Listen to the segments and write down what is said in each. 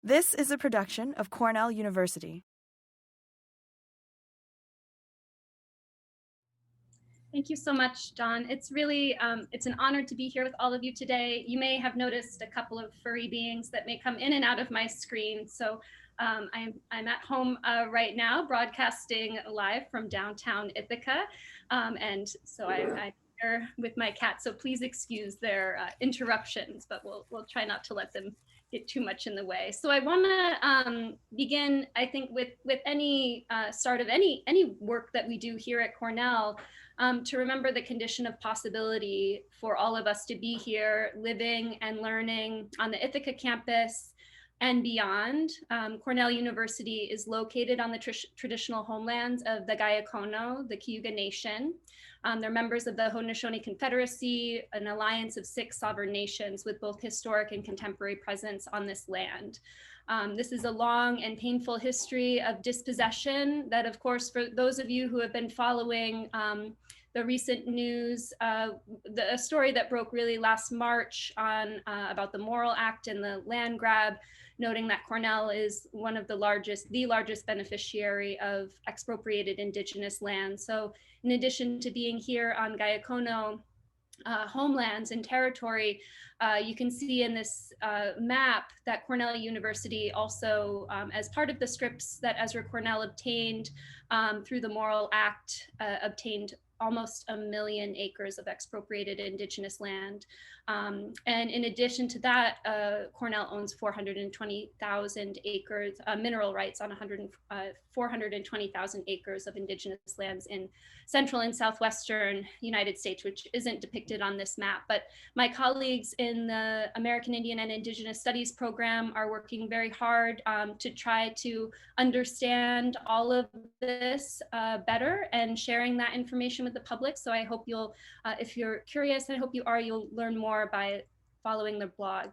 This is a production of Cornell University. Thank you so much, Dawn. It's really, it's an honor to be here with all of you today. You may have noticed a couple of furry beings that may come in and out of my screen. So I'm at home right now, broadcasting live from downtown Ithaca. And so I'm here with my cat, so please excuse their interruptions, but we'll try not to let them get too much in the way. So I want to begin, I think, with any start of any work that we do here at Cornell, to remember the condition of possibility for all of us to be here, living and learning on the Ithaca campus and beyond. Cornell University is located on the traditional homelands of the Gayakono, the Cayuga Nation. They're members of the Haudenosaunee Confederacy, an alliance of 6 sovereign nations with both historic and contemporary presence on this land. This is a long and painful history of dispossession that, of course, for those of you who have been following the recent news, the story that broke really last March on about the Morrill Act and the land grab, noting that Cornell is one of the largest beneficiary of expropriated indigenous land. So in addition to being here on Gayakono homelands and territory, you can see in this map that Cornell University also, as part of the scripts that Ezra Cornell obtained through the Morrill Act, obtained almost 1 million acres of expropriated indigenous land. And in addition to that, Cornell owns 420,000 acres, mineral rights on 420,000 acres of indigenous lands in central and southwestern United States, which isn't depicted on this map. But my colleagues in the American Indian and Indigenous Studies program are working very hard to try to understand all of this better and sharing that information with the public. So I hope you'll, if you're curious, and I hope you are, you'll learn more by following the blog,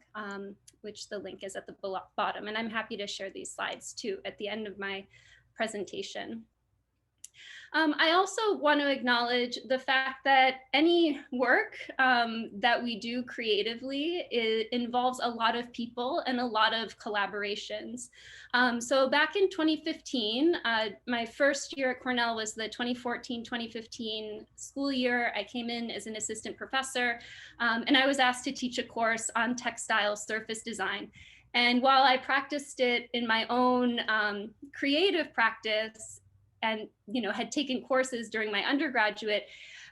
which the link is at the bottom. And I'm happy to share these slides too at the end of my presentation. I also want to acknowledge the fact that any work that we do creatively involves a lot of people and a lot of collaborations. So back in 2015, my first year at Cornell was the 2014-2015 school year. I came in as an assistant professor, and I was asked to teach a course on textile surface design. And while I practiced it in my own creative practice, and had taken courses during my undergraduate,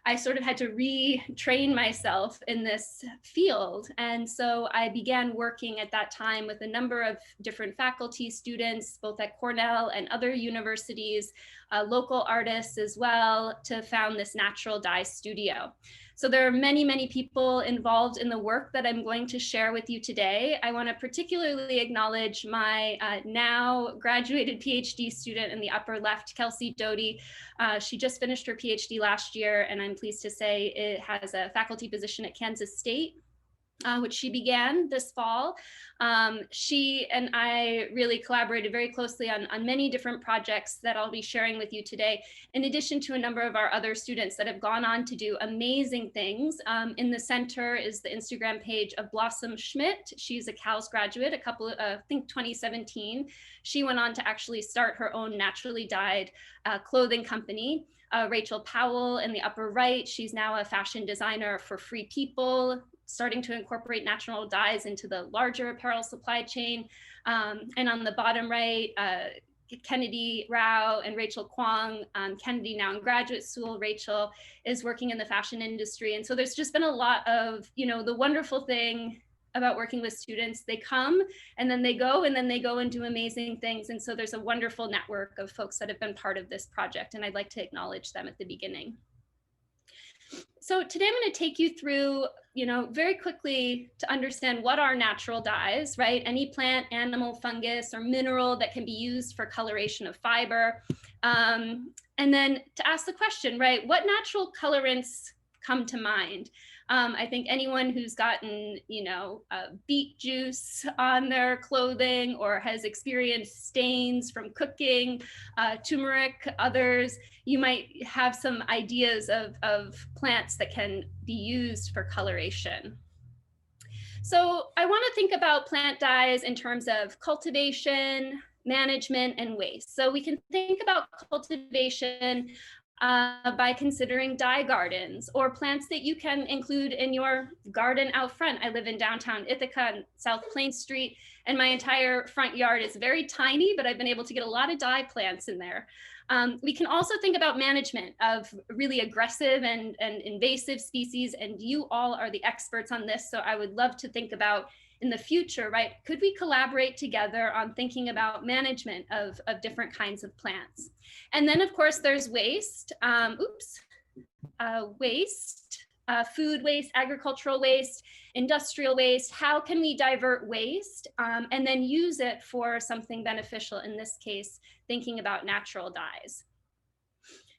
I sort of had to retrain myself in this field. And so I began working at that time with a number of different faculty, students, both at Cornell and other universities, local artists as well, to found this natural dye studio. So there are many, many people involved in the work that I'm going to share with you today. I want to particularly acknowledge my now graduated PhD student in the upper left, Kelsey Doty. She just finished her PhD last year, and I'm pleased to say it has a faculty position at Kansas State, which she began this fall. She and I really collaborated very closely on many different projects that I'll be sharing with you today, in addition to a number of our other students that have gone on to do amazing things. In the center is the Instagram page of Blossom Schmidt. She's a CALS graduate, I think 2017. She went on to actually start her own naturally dyed clothing company. Rachel Powell in the upper right, she's now a fashion designer for Free People, starting to incorporate natural dyes into the larger apparel supply chain. And on the bottom right, Kennedy Rao and Rachel Kwong. Kennedy now in graduate school, Rachel is working in the fashion industry. And so there's just been a lot of, the wonderful thing about working with students, they come and then they go and then they go and do amazing things. And so there's a wonderful network of folks that have been part of this project, and I'd like to acknowledge them at the beginning. So today I'm going to take you through, very quickly to understand what are natural dyes, right? Any plant, animal, fungus, or mineral that can be used for coloration of fiber. And then to ask the question, right, what natural colorants come to mind? I think anyone who's gotten, beet juice on their clothing or has experienced stains from cooking, turmeric, others, you might have some ideas of plants that can be used for coloration. So I want to think about plant dyes in terms of cultivation, management, and waste. So we can think about cultivation by considering dye gardens or plants that you can include in your garden out front. I live in downtown Ithaca on South Plain Street, and my entire front yard is very tiny, but I've been able to get a lot of dye plants in there. We can also think about management of really aggressive and invasive species, and you all are the experts on this, so I would love to think about in the future, right? Could we collaborate together on thinking about management of different kinds of plants? And then of course there's waste, waste, food waste, agricultural waste, industrial waste. How can we divert waste and then use it for something beneficial, in this case, thinking about natural dyes?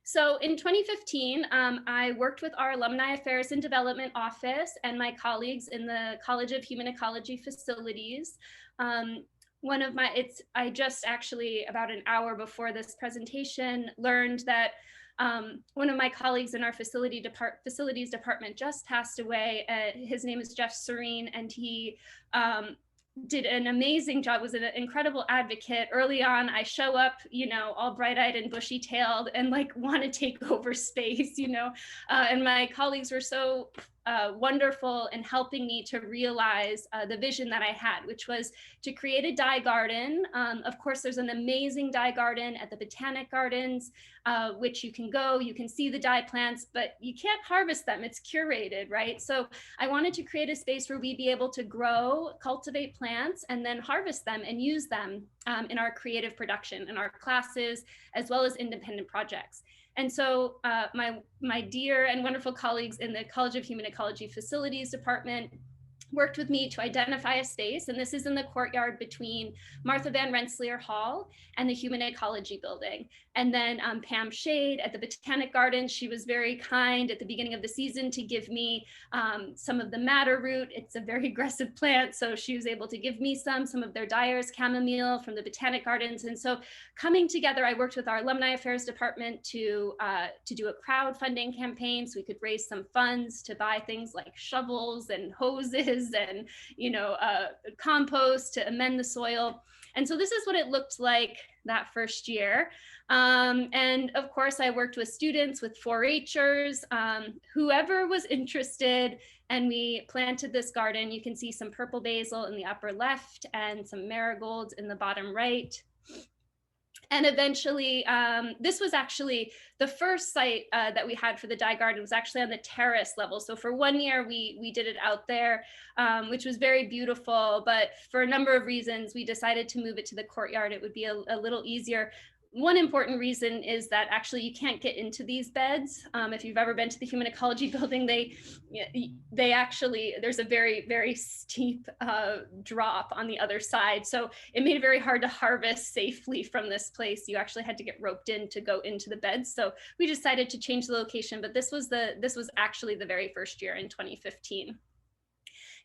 So in 2015, I worked with our Alumni Affairs and Development Office and my colleagues in the College of Human Ecology facilities. I just actually about an hour before this presentation learned that one of my colleagues in our facilities department just passed away. His name is Jeff Serene, and he did an amazing job, was an incredible advocate. Early on, I show up, all bright-eyed and bushy-tailed and like want to take over space, and my colleagues were so wonderful in helping me to realize the vision that I had, which was to create a dye garden. Of course, there's an amazing dye garden at the Botanic Gardens, which you can see the dye plants, but you can't harvest them. It's curated, right? So I wanted to create a space where we'd be able to grow, cultivate plants, and then harvest them and use them in our creative production, in our classes, as well as independent projects. And so my dear and wonderful colleagues in the College of Human Ecology Facilities Department worked with me to identify a space, and this is in the courtyard between Martha Van Rensselaer Hall and the Human Ecology Building. And then Pam Shade at the Botanic Gardens, she was very kind at the beginning of the season to give me some of the madder root. It's a very aggressive plant, so she was able to give me some of their dyers chamomile from the Botanic Gardens. And so coming together, I worked with our Alumni Affairs Department to do a crowdfunding campaign so we could raise some funds to buy things like shovels and hoses and compost to amend the soil. And so this is what it looked like that first year. And of course, I worked with students, with 4-Hers, whoever was interested, and we planted this garden. You can see some purple basil in the upper left and some marigolds in the bottom right. And eventually, this was actually the first site that we had for the dye garden was actually on the terrace level. So for 1 year, we did it out there, which was very beautiful. But for a number of reasons, we decided to move it to the courtyard. It would be a little easier. One important reason is that actually you can't get into these beds. If you've ever been to the Human Ecology Building, they actually, there's a very, very steep drop on the other side. So it made it very hard to harvest safely from this place. You actually had to get roped in to go into the beds. So we decided to change the location, but this was actually the very first year in 2015.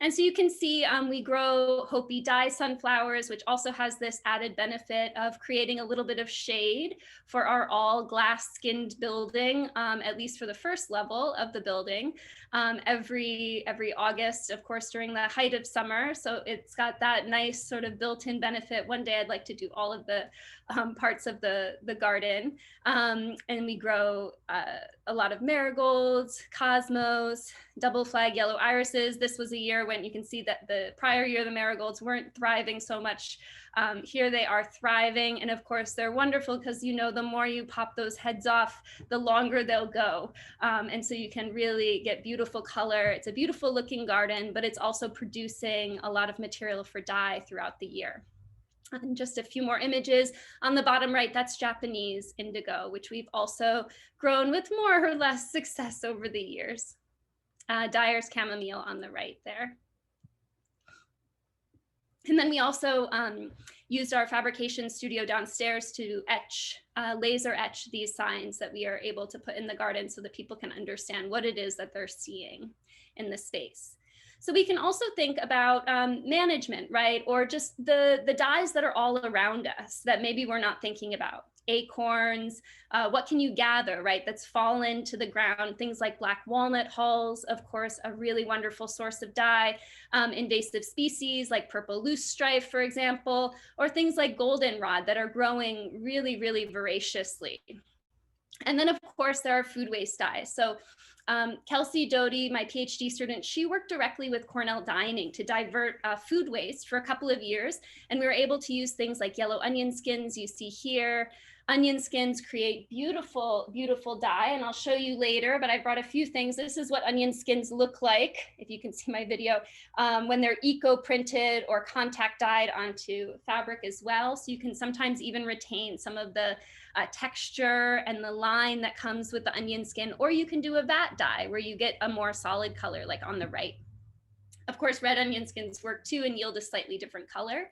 And so you can see we grow Hopi dye sunflowers, which also has this added benefit of creating a little bit of shade for our all glass skinned building, at least for the first level of the building, every August, of course, during the height of summer. So it's got that nice sort of built-in benefit. One day I'd like to do all of the parts of the garden. And we grow a lot of marigolds, cosmos, double flag yellow irises. This was a year when you can see that the prior year, the marigolds weren't thriving so much. Here they are thriving. And of course, they're wonderful because, the more you pop those heads off, the longer they'll go. And so you can really get beautiful color. It's a beautiful looking garden, but it's also producing a lot of material for dye throughout the year. And just a few more images. On the bottom right, that's Japanese indigo, which we've also grown with more or less success over the years. Dyer's chamomile on the right there. And then we also used our fabrication studio downstairs to laser etch these signs that we are able to put in the garden so that people can understand what it is that they're seeing in the space. So we can also think about management, right? Or just the dyes that are all around us that maybe we're not thinking about. Acorns, what can you gather, right? That's fallen to the ground. Things like black walnut hulls, of course, a really wonderful source of dye. Invasive species like purple loosestrife, for example, or things like goldenrod that are growing really, really voraciously. And then, of course, there are food waste dyes. So Kelsey Doty, my PhD student, she worked directly with Cornell Dining to divert food waste for a couple of years. And we were able to use things like yellow onion skins you see here. Onion skins create beautiful, beautiful dye. And I'll show you later, but I brought a few things. This is what onion skins look like, if you can see my video, when they're eco-printed or contact dyed onto fabric as well. So you can sometimes even retain some of the texture and the line that comes with the onion skin, or you can do a vat dye where you get a more solid color like on the right. Of course, red onion skins work too and yield a slightly different color.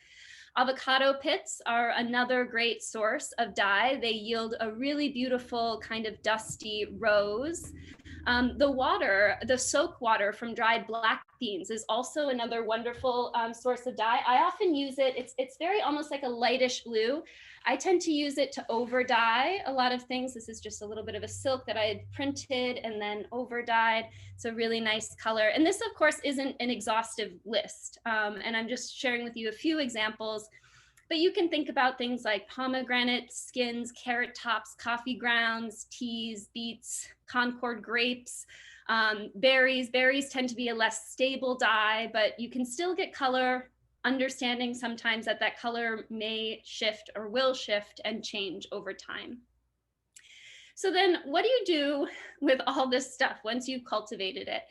Avocado pits are another great source of dye. They yield a really beautiful kind of dusty rose. The water, the soak water from dried black beans is also another wonderful source of dye. I often use it. It's very almost like a lightish blue. I tend to use it to over dye a lot of things. This is just a little bit of a silk that I had printed and then over dyed. It's a really nice color. And this, of course, isn't an exhaustive list. And I'm just sharing with you a few examples. But you can think about things like pomegranate skins, carrot tops, coffee grounds, teas, beets, Concord grapes, berries. Berries tend to be a less stable dye, but you can still get color, understanding sometimes that that color may shift or will shift and change over time. So then what do you do with all this stuff once you've cultivated it?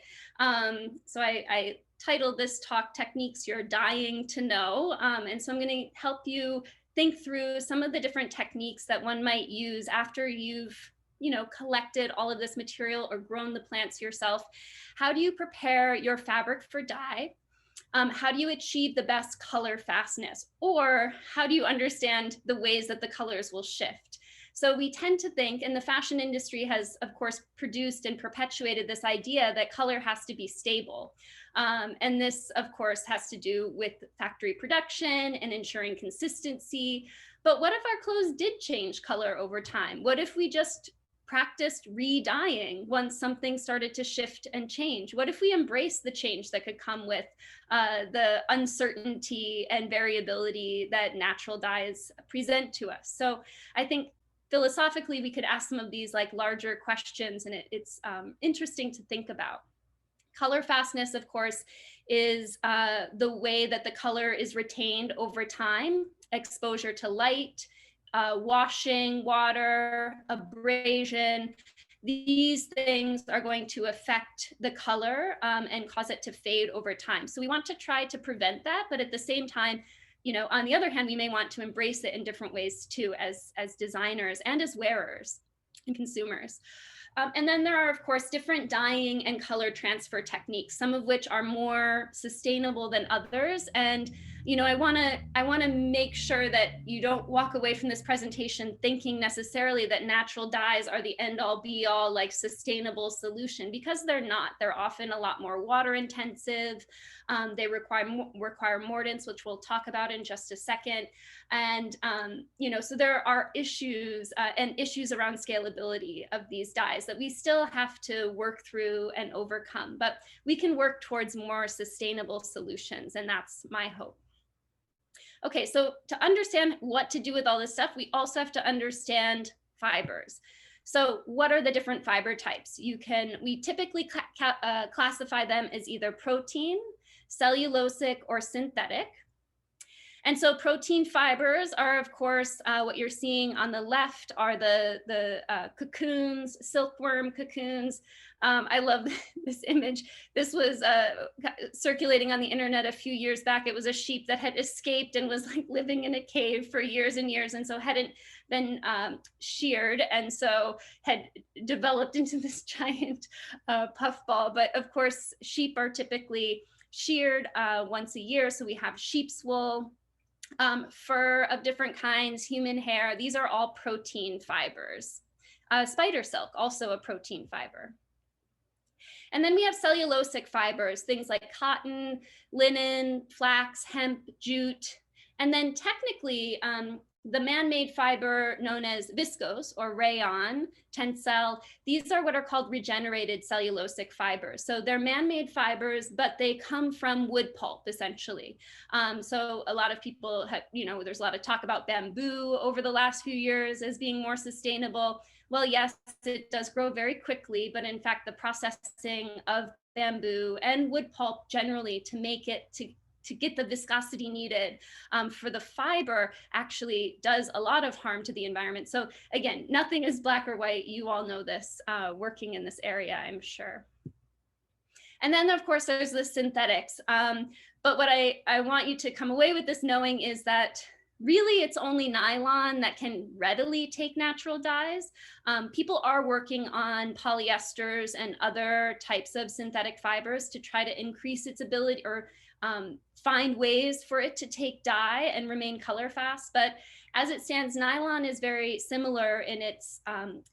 So I titled this talk, Techniques You're Dying to Know. And so I'm going to help you think through some of the different techniques that one might use after you've collected all of this material or grown the plants yourself. How do you prepare your fabric for dye? How do you achieve the best color fastness? Or how do you understand the ways that the colors will shift? So we tend to think, and the fashion industry has, of course, produced and perpetuated this idea that color has to be stable. And this, of course, has to do with factory production and ensuring consistency. But what if our clothes did change color over time? What if we just practiced re-dyeing once something started to shift and change? What if we embraced the change that could come with the uncertainty and variability that natural dyes present to us? So I think philosophically, we could ask some of these like larger questions, and it's interesting to think about. Color fastness, of course, is the way that the color is retained over time, exposure to light, washing, water, abrasion. These things are going to affect the color and cause it to fade over time. So we want to try to prevent that, but at the same time, on the other hand, we may want to embrace it in different ways too, as designers and as wearers and consumers. And then there are, of course, different dyeing and color transfer techniques, some of which are more sustainable than others. And I want to make sure that you don't walk away from this presentation thinking necessarily that natural dyes are the end all be all like sustainable solution, because they're not. They're often a lot more water intensive. They require mordants, which we'll talk about in just a second. And so there are issues and issues around scalability of these dyes that we still have to work through and overcome, but we can work towards more sustainable solutions, and that's my hope. Okay, so to understand what to do with all this stuff, we also have to understand fibers. So what are the different fiber types? We typically classify them as either protein, cellulosic, or synthetic. And so protein fibers are, of course, what you're seeing on the left are the cocoons, silkworm cocoons. I love this image. This was circulating on the internet a few years back. It was a sheep that had escaped and was like living in a cave for years and years, and so hadn't been sheared, and so had developed into this giant puffball. But of course, sheep are typically sheared once a year, so we have sheep's wool, fur of different kinds, human hair. These are all protein fibers. Spider silk, also a protein fiber. And then we have cellulosic fibers, things like cotton, linen, flax, hemp, jute. And then technically, the man-made fiber known as viscose or rayon, tencel, these are what are called regenerated cellulosic fibers. So they're man-made fibers, but they come from wood pulp, essentially. So a lot of people have, there's a lot of talk about bamboo over the last few years as being more sustainable. Well, yes, it does grow very quickly, but in fact, the processing of bamboo and wood pulp generally to make it to get the viscosity needed for the fiber actually does a lot of harm to the environment. So again, nothing is black or white. You all know this working in this area, I'm sure. And then of course there's the synthetics. But what I want you to come away with this knowing is that really it's only nylon that can readily take natural dyes. People are working on polyesters and other types of synthetic fibers to try to increase its ability or find ways for it to take dye and remain color fast. But as it stands, nylon is very similar in its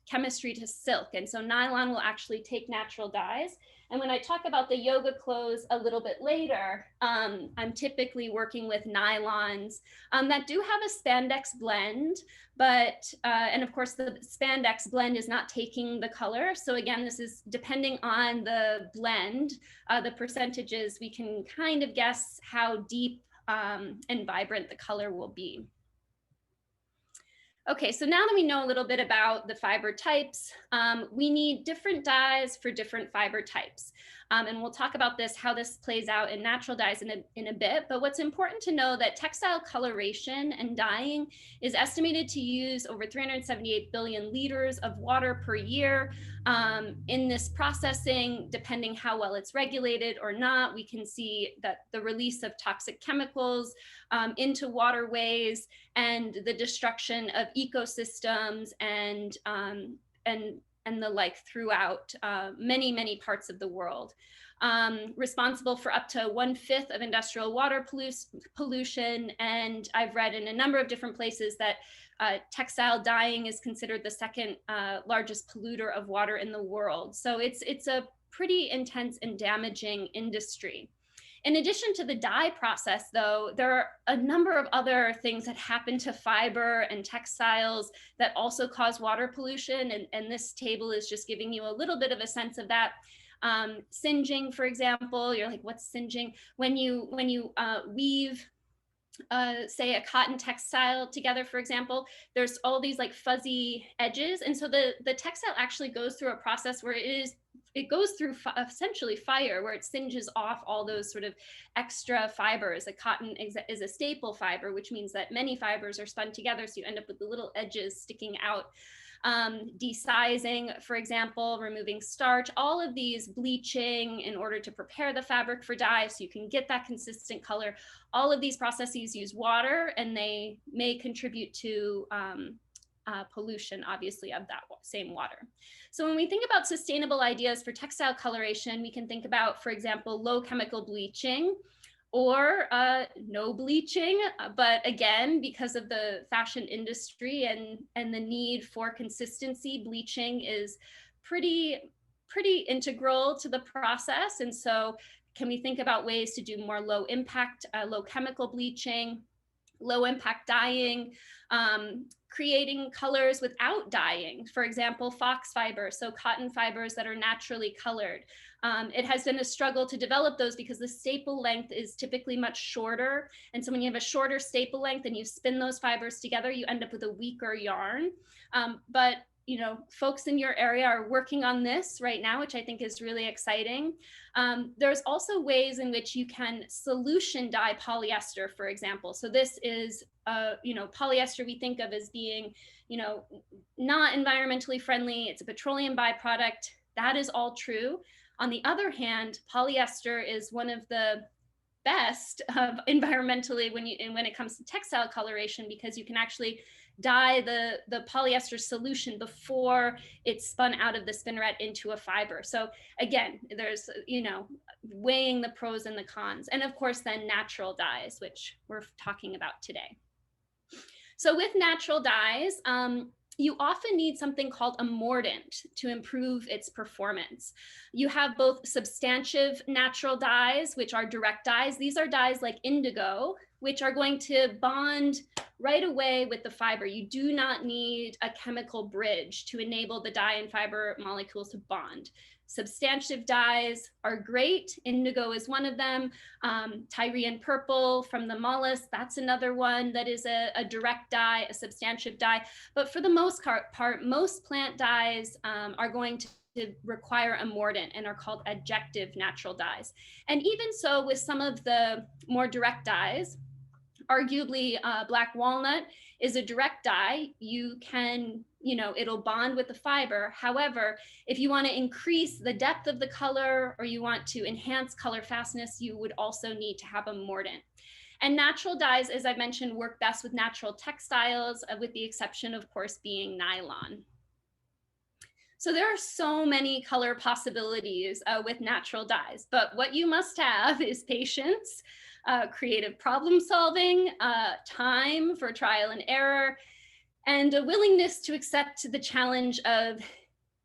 chemistry to silk. And so nylon will actually take natural dyes. And when I talk about the yoga clothes a little bit later, I'm typically working with nylons that do have a spandex blend, but, and of course the spandex blend is not taking the color. So again, this is depending on the blend, the percentages, we can kind of guess how deep and vibrant the color will be. Okay, so now that we know a little bit about the fiber types, we need different dyes for different fiber types. And we'll talk about this, how this plays out in natural dyes in a bit. But what's important to know that textile coloration and dyeing is estimated to use over 378 billion liters of water per year. In this processing, depending how well it's regulated or not, we can see that the release of toxic chemicals into waterways and the destruction of ecosystems and the like throughout many parts of the world. Responsible for up to 1/5 of industrial water pollution. And I've read in a number of different places that textile dyeing is considered the second largest polluter of water in the world. So it's a pretty intense and damaging industry. In addition to the dye process, though, there are a number of other things that happen to fiber and textiles that also cause water pollution. And this table is just giving you a little bit of a sense of that. Singeing, for example, you're like, what's singeing? When you weave say a cotton textile together, for example, there's all these like fuzzy edges. And so the textile actually goes through a process where it goes through essentially fire, where it singes off all those sort of extra fibers. A cotton is a staple fiber, which means that many fibers are spun together. So you end up with the little edges sticking out. Desizing, for example, removing starch, all of these, bleaching in order to prepare the fabric for dye so you can get that consistent color. All of these processes use water, and they may contribute to pollution, obviously, of that same water. So when we think about sustainable ideas for textile coloration, we can think about, for example, low chemical bleaching, or no bleaching. But again, because of the fashion industry and the need for consistency, bleaching is pretty integral to the process. And so can we think about ways to do more low impact, low chemical bleaching, low impact dyeing, creating colors without dyeing, for example, fox fiber, so cotton fibers that are naturally colored. It has been a struggle to develop those because the staple length is typically much shorter. And so when you have a shorter staple length and you spin those fibers together, you end up with a weaker yarn. But folks in your area are working on this right now, which I think is really exciting. There's also ways in which you can solution dye polyester, for example. So this is, polyester we think of as being, not environmentally friendly. It's a petroleum byproduct. That is all true. On the other hand, polyester is one of the best environmentally when it comes to textile coloration, because you can actually dye the polyester solution before it's spun out of the spinneret into a fiber. So again, there's, weighing the pros and the cons. And of course, then natural dyes, which we're talking about today. So with natural dyes, you often need something called a mordant to improve its performance. You have both substantive natural dyes, which are direct dyes. These are dyes like indigo, which are going to bond right away with the fiber. You do not need a chemical bridge to enable the dye and fiber molecules to bond. Substantive dyes are great. Indigo is one of them. Tyrian purple from the mollusk, that's another one that is a direct dye, a substantive dye. But for the most part, most plant dyes are going to require a mordant and are called adjective natural dyes. And even so, with some of the more direct dyes, arguably black walnut is a direct dye. You can, it'll bond with the fiber. However, if you want to increase the depth of the color or you want to enhance color fastness, you would also need to have a mordant. And natural dyes, as I mentioned, work best with natural textiles, with the exception, of course, being nylon. So there are so many color possibilities with natural dyes, but what you must have is patience, creative problem solving, time for trial and error, and a willingness to accept the challenge of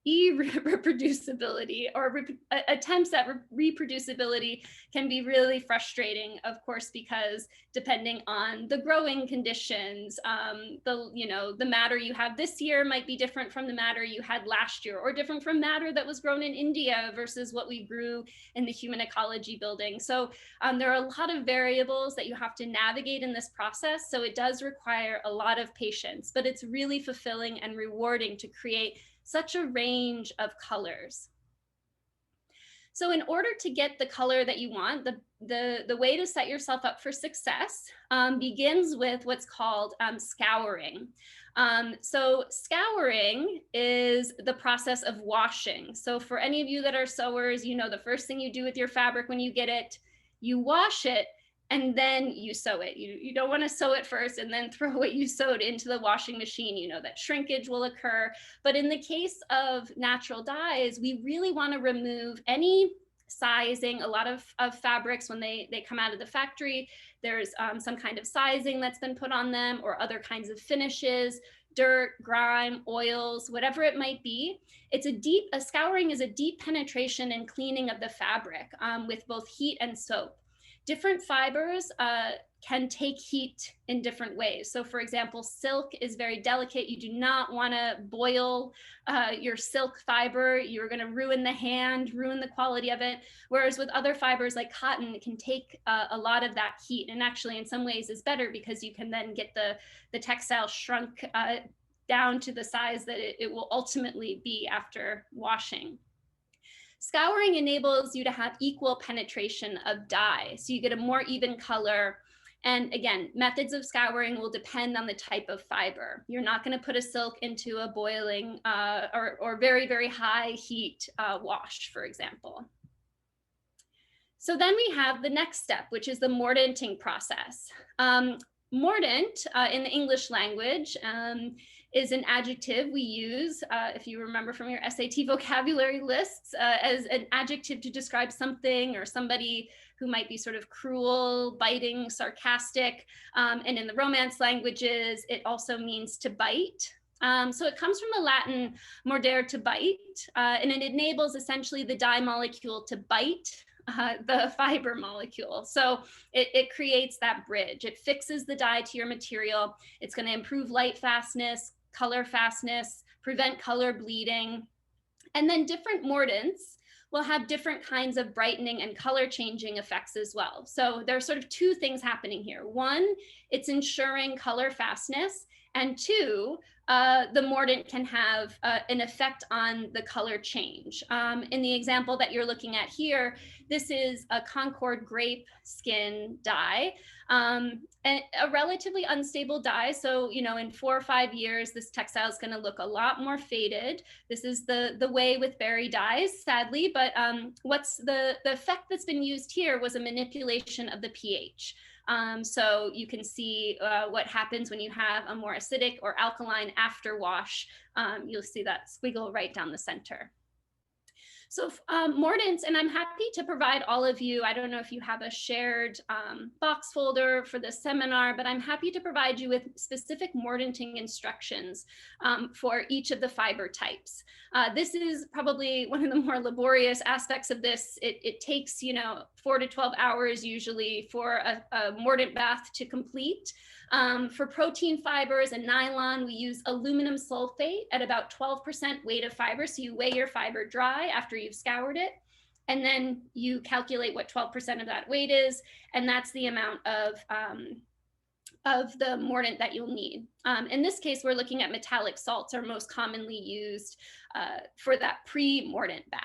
reproducibility or attempts at reproducibility can be really frustrating, of course, because depending on the growing conditions, the matter you have this year might be different from the matter you had last year, or different from matter that was grown in India versus what we grew in the human ecology building. So there are a lot of variables that you have to navigate in this process. So it does require a lot of patience, but it's really fulfilling and rewarding to create such a range of colors. So in order to get the color that you want, the way to set yourself up for success begins with what's called scouring. So scouring is the process of washing. So for any of you that are sewers, the first thing you do with your fabric when you get it, you wash it, and then you sew it. You don't want to sew it first and then throw what you sewed into the washing machine. That shrinkage will occur. But in the case of natural dyes, we really want to remove any sizing. A lot of fabrics, when they come out of the factory, there's some kind of sizing that's been put on them, or other kinds of finishes, dirt, grime, oils, whatever it might be. A scouring is a deep penetration and cleaning of the fabric with both heat and soap. Different fibers can take heat in different ways. So for example, silk is very delicate. You do not want to boil your silk fiber. You're going to ruin the hand, ruin the quality of it. Whereas with other fibers like cotton, it can take a lot of that heat, and actually in some ways is better because you can then get the textile shrunk down to the size that it will ultimately be after washing. Scouring enables you to have equal penetration of dye, so you get a more even color. And again, methods of scouring will depend on the type of fiber. You're not going to put a silk into a boiling or very, very high heat wash, for example. So then we have the next step, which is the mordanting process. Mordant in the English language is an adjective we use, if you remember from your SAT vocabulary lists, as an adjective to describe something or somebody who might be sort of cruel, biting, sarcastic. And in the Romance languages, it also means to bite. So it comes from the Latin mordere, to bite, and it enables essentially the dye molecule to bite the fiber molecule. So it creates that bridge. It fixes the dye to your material. It's going to improve light fastness, color fastness, prevent color bleeding. And then different mordants will have different kinds of brightening and color changing effects as well. So there are sort of two things happening here. One, it's ensuring color fastness. And two, the mordant can have an effect on the color change. In the example that you're looking at here, this is a Concord grape skin dye, and a relatively unstable dye. So, in 4 or 5 years, this textile is going to look a lot more faded. This is the way with berry dyes, sadly, but what's the effect that's been used here was a manipulation of the pH. So you can see what happens when you have a more acidic or alkaline after wash. You'll see that squiggle right down the center. So mordants, and I'm happy to provide all of you, I don't know if you have a shared box folder for this seminar, but I'm happy to provide you with specific mordanting instructions for each of the fiber types. This is probably one of the more laborious aspects of this. It takes, 4 to 12 hours usually for a mordant bath to complete. For protein fibers and nylon, we use aluminum sulfate at about 12% weight of fiber. So you weigh your fiber dry after you've scoured it, and then you calculate what 12% of that weight is, and that's the amount of the mordant that you'll need. In this case, we're looking at metallic salts are most commonly used for that pre-mordant bath.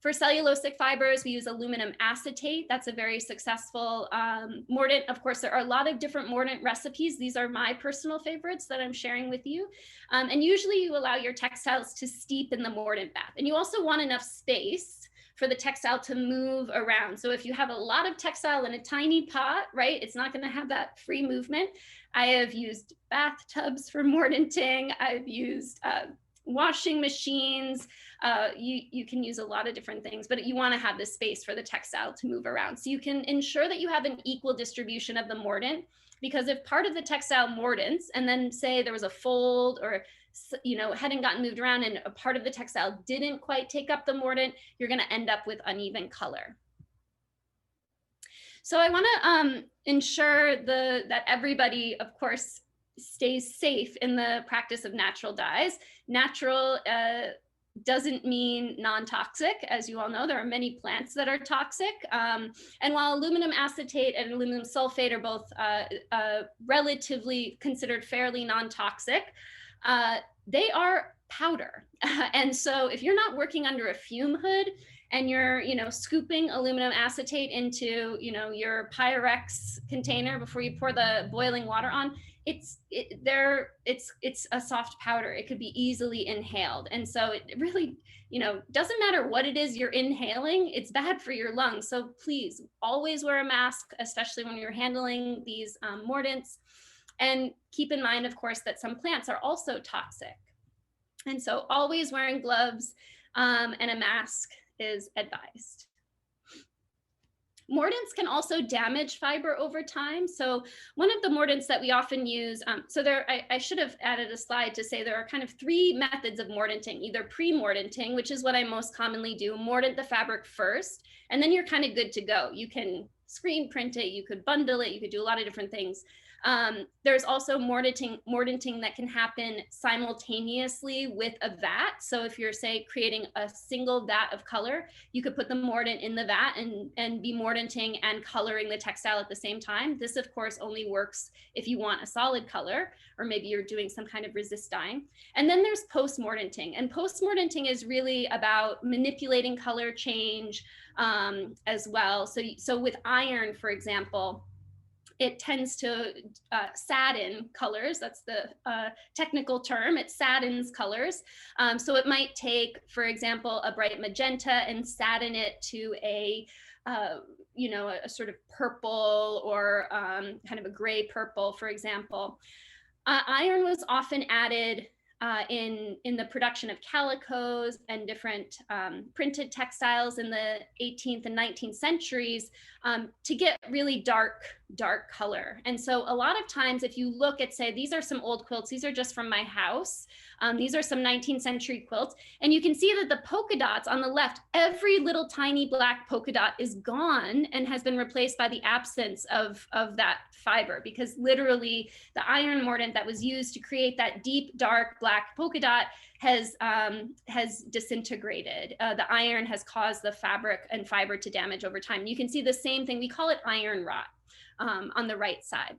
For cellulosic fibers, we use aluminum acetate. That's a very successful mordant. Of course, there are a lot of different mordant recipes. These are my personal favorites that I'm sharing with you. And usually you allow your textiles to steep in the mordant bath. And you also want enough space for the textile to move around. So if you have a lot of textile in a tiny pot, right, it's not going to have that free movement. I have used bathtubs for mordanting. I've used washing machines. You can use a lot of different things, but you want to have the space for the textile to move around. So you can ensure that you have an equal distribution of the mordant, because if part of the textile mordants and then say there was a fold or hadn't gotten moved around and a part of the textile didn't quite take up the mordant, you're going to end up with uneven color. So I want to ensure that everybody, of course, stays safe in the practice of natural dyes. Natural doesn't mean non-toxic. As you all know, there are many plants that are toxic. And while aluminum acetate and aluminum sulfate are both relatively considered fairly non-toxic, they are powder. And so if you're not working under a fume hood and you're, scooping aluminum acetate into, your Pyrex container before you pour the boiling water on, it's a soft powder. It could be easily inhaled. And so it really, doesn't matter what it is you're inhaling, it's bad for your lungs. So please always wear a mask, especially when you're handling these mordants. And keep in mind, of course, that some plants are also toxic. And so always wearing gloves and a mask is advised. Mordants can also damage fiber over time. So one of the mordants that we often use, I should have added a slide to say there are kind of 3 methods of mordanting, either pre-mordanting, which is what I most commonly do, mordant the fabric first, and then you're kind of good to go. You can screen print it, you could bundle it, you could do a lot of different things. There's also mordanting that can happen simultaneously with a vat. So if you're, say, creating a single vat of color, you could put the mordant in the vat and be mordanting and coloring the textile at the same time. This, of course, only works if you want a solid color, or maybe you're doing some kind of resist dyeing. And then there's post-mordanting. And post-mordanting is really about manipulating color change as well. So with iron, for example, it tends to sadden colors. That's the technical term. It saddens colors. So it might take, for example, a bright magenta and sadden it to a sort of purple or kind of a gray purple, for example. Iron was often added in the production of calicos and different printed textiles in the 18th and 19th centuries to get really dark color. And so a lot of times if you look at, say, these are some old quilts, these are just from my house. These are some 19th century quilts. And you can see that the polka dots on the left, every little tiny black polka dot is gone and has been replaced by the absence of that fiber, because literally the iron mordant that was used to create that deep, dark black polka dot has disintegrated. The iron has caused the fabric and fiber to damage over time. You can see the same thing. We call it iron rot on the right side.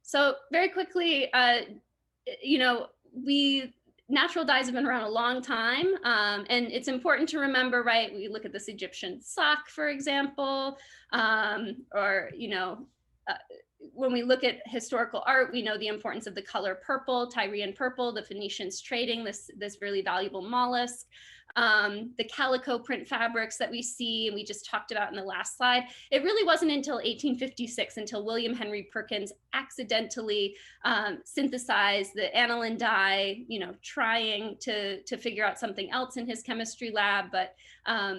So very quickly, natural dyes have been around a long time, and it's important to remember, right? We look at this Egyptian sock, for example, when we look at historical art, we know the importance of the color purple, Tyrian purple, the Phoenicians trading this really valuable mollusk. the calico print fabrics that we see and we just talked about in the last slide. It really wasn't until 1856 until William Henry Perkins accidentally synthesized the aniline dye, you know, trying to figure out something else in his chemistry lab, but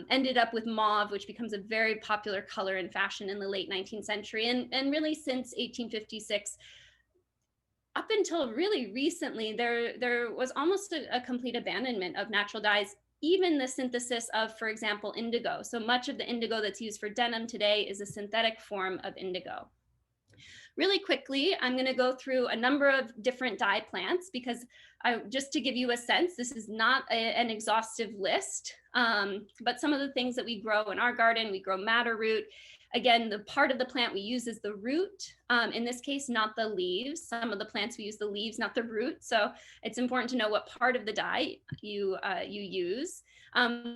ended up with mauve, which becomes a very popular color in fashion in the late 19th century. And really since 1856, up until really recently, there was almost a complete abandonment of natural dyes, even the synthesis of, for example, indigo. So much of the indigo that's used for denim today is a synthetic form of indigo. Really quickly, I'm going to go through a number of different dye plants because just to give you a sense, this is not an exhaustive list, but some of the things that we grow in our garden, we grow madder root. Again, the part of the plant we use is the root. In this case, not the leaves. Some of the plants we use the leaves, not the root. So it's important to know what part of the dye you use.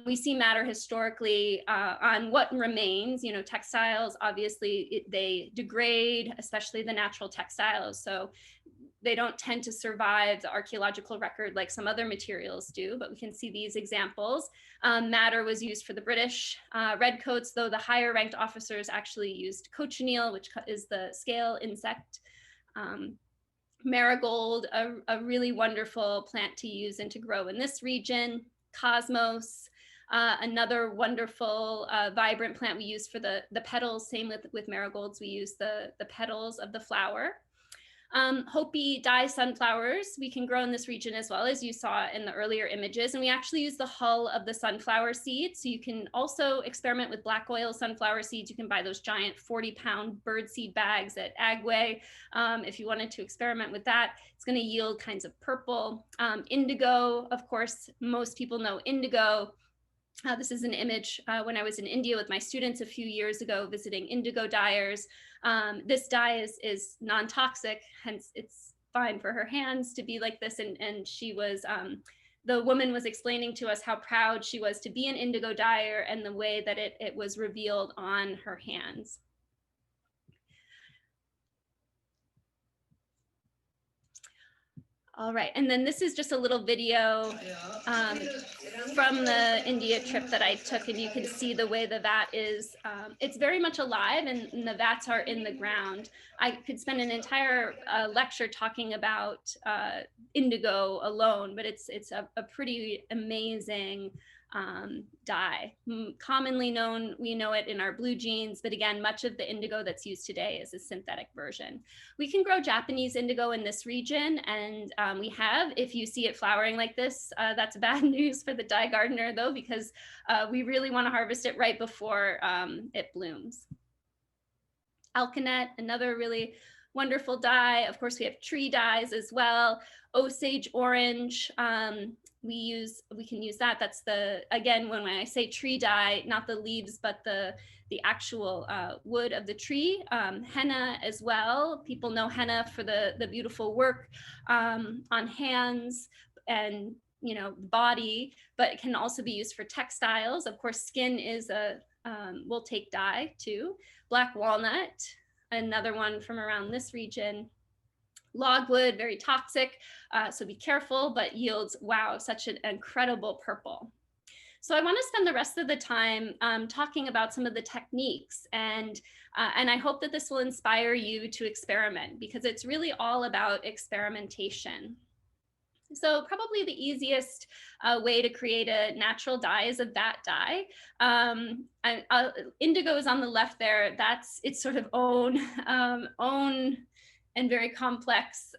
We see madder historically on what remains. You know, textiles, obviously, they degrade, especially the natural textiles. So they don't tend to survive the archaeological record like some other materials do, but we can see these examples. Madder was used for the British redcoats, though the higher ranked officers actually used cochineal, which is the scale insect. Marigold, a really wonderful plant to use and to grow in this region. Cosmos, another wonderful vibrant plant we use for the petals. Same with marigolds, we use the petals of the flower. Hopi dye sunflowers we can grow in this region as well, as you saw in the earlier images. And we actually use the hull of the sunflower seed. So you can also experiment with black oil sunflower seeds. You can buy those giant 40-pound birdseed bags at Agway. If you wanted to experiment with that, it's going to yield kinds of purple. Indigo, of course, most people know indigo. This is an image when I was in India with my students a few years ago visiting indigo dyers. This dye is non-toxic, hence it's fine for her hands to be like this. And she was, the woman was explaining to us how proud she was to be an indigo dyer and the way that it was revealed on her hands. All right, and then this is just a little video from the India trip that I took, and you can see the way the vat is, it's very much alive and the vats are in the ground. I could spend an entire lecture talking about indigo alone, but it's a pretty amazing dye. Commonly known, we know it in our blue jeans, but again, much of the indigo that's used today is a synthetic version. We can grow Japanese indigo in this region, and we have, if you see it flowering like this, that's bad news for the dye gardener though, because we really want to harvest it right before it blooms. Alkanet, another really wonderful dye. Of course, we have tree dyes as well. Osage orange, we can use that. That's again, when I say tree dye, not the leaves, but the actual wood of the tree. Henna as well. People know henna for the beautiful work on hands and, you know, body, but it can also be used for textiles. Of course, skin is will take dye too. Black walnut, another one from around this region. Logwood, very toxic, so be careful, but yields, wow, such an incredible purple. So I want to spend the rest of the time talking about some of the techniques, and I hope that this will inspire you to experiment, because it's really all about experimentation. So probably the easiest way to create a natural dye is a vat dye. Indigo is on the left there. It's sort of own and very complex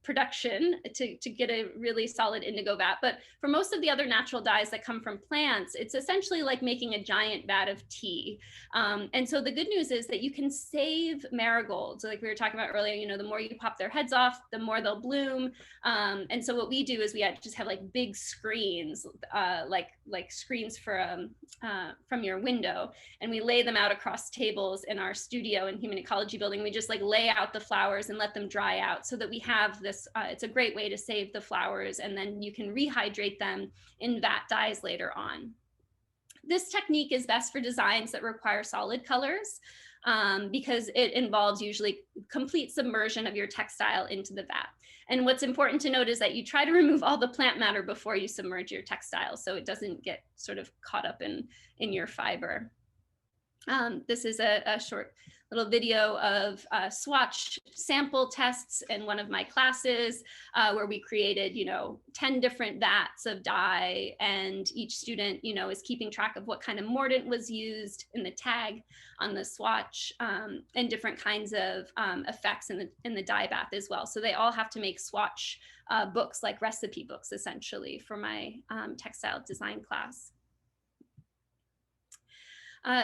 production to get a really solid indigo vat. But for most of the other natural dyes that come from plants, it's essentially like making a giant vat of tea. And so the good news is that you can save marigolds. Like we were talking about earlier, you know, the more you pop their heads off, the more they'll bloom. And so what we do is we just have like big screens, like screens for from your window, and we lay them out across tables in our studio in Human Ecology Building. We just like lay out the flowers and let them dry out so that we have this. It's a great way to save the flowers, and then you can rehydrate them in vat dyes later on. This technique is best for designs that require solid colors. because it involves usually complete submersion of your textile into the vat. And what's important to note is that you try to remove all the plant matter before you submerge your textile, so it doesn't get sort of caught up in your fiber. This is a short little video of swatch sample tests in one of my classes where we created, 10 different vats of dye, and each student, is keeping track of what kind of mordant was used in the tag on the swatch, and different kinds of effects in the dye bath as well. So they all have to make swatch books, like recipe books, essentially, for my textile design class.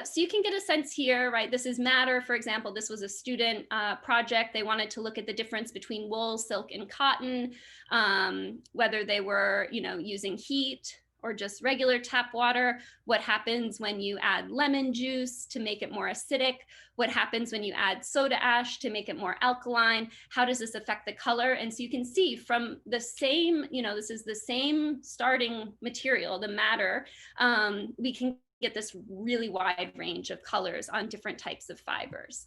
So you can get a sense here, right? This is madder, for example. This was a student project. They wanted to look at the difference between wool, silk, and cotton, whether they were, using heat or just regular tap water. What happens when you add lemon juice to make it more acidic? What happens when you add soda ash to make it more alkaline? How does this affect the color? And so you can see from the same, this is the same starting material, the madder, we can get this really wide range of colors on different types of fibers.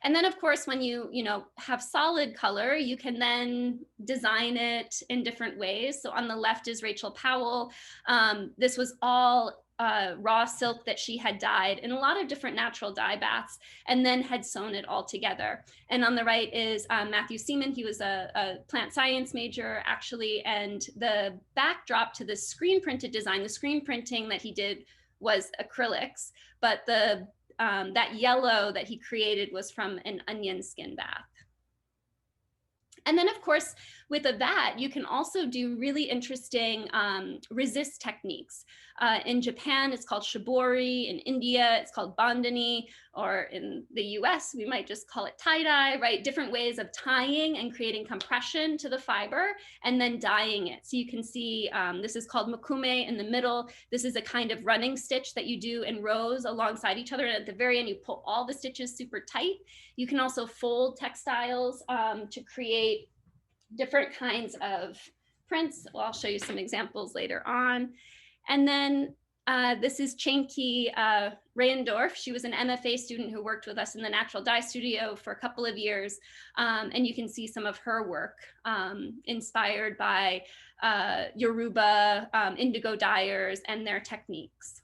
And then, of course, when you have solid color, you can then design it in different ways. So on the left is Rachel Powell. This was all raw silk that she had dyed in a lot of different natural dye baths and then had sewn it all together. And on the right is Matthew Seaman. He was a plant science major, actually, and the backdrop to the screen printed design, the screen printing that he did was acrylics, but that yellow that he created was from an onion skin bath. And then, of course, with a vat, you can also do really interesting resist techniques. In Japan, it's called shibori. In India, it's called bandhani. Or in the US, we might just call it tie-dye, right? Different ways of tying and creating compression to the fiber and then dyeing it. So you can see this is called mukume in the middle. This is a kind of running stitch that you do in rows alongside each other. And at the very end, you pull all the stitches super tight. You can also fold textiles to create different kinds of prints. Well, I'll show you some examples later on. And then this is Chenki Reyendorf. She was an MFA student who worked with us in the Natural Dye Studio for a couple of years. And you can see some of her work inspired by Yoruba indigo dyers and their techniques.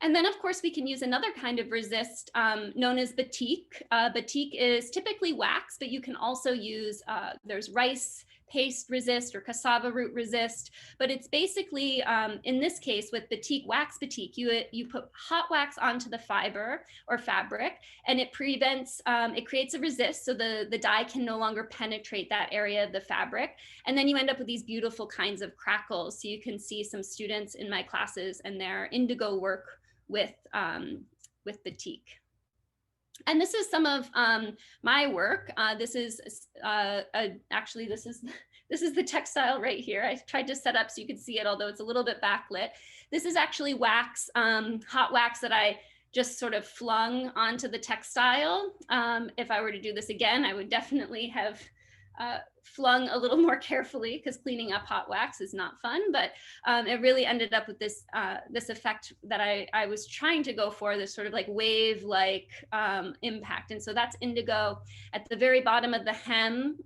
And then, of course, we can use another kind of resist known as batik. Batik is typically wax, but you can also use, there's rice paste resist or cassava root resist, but it's basically, in this case with batik, wax batik, you put hot wax onto the fiber or fabric, and it prevents, it creates a resist, so the dye can no longer penetrate that area of the fabric. And then you end up with these beautiful kinds of crackles. So you can see some students in my classes and their indigo work with batik. And this is some of my work. This is actually, this is the textile right here. I tried to set up so you could see it, although it's a little bit backlit. This is actually wax, hot wax that I just sort of flung onto the textile. If I were to do this again, I would definitely have flung a little more carefully, because cleaning up hot wax is not fun, but it really ended up with this this effect that I was trying to go for, this sort of like wave-like impact. And so that's indigo. At the very bottom of the hem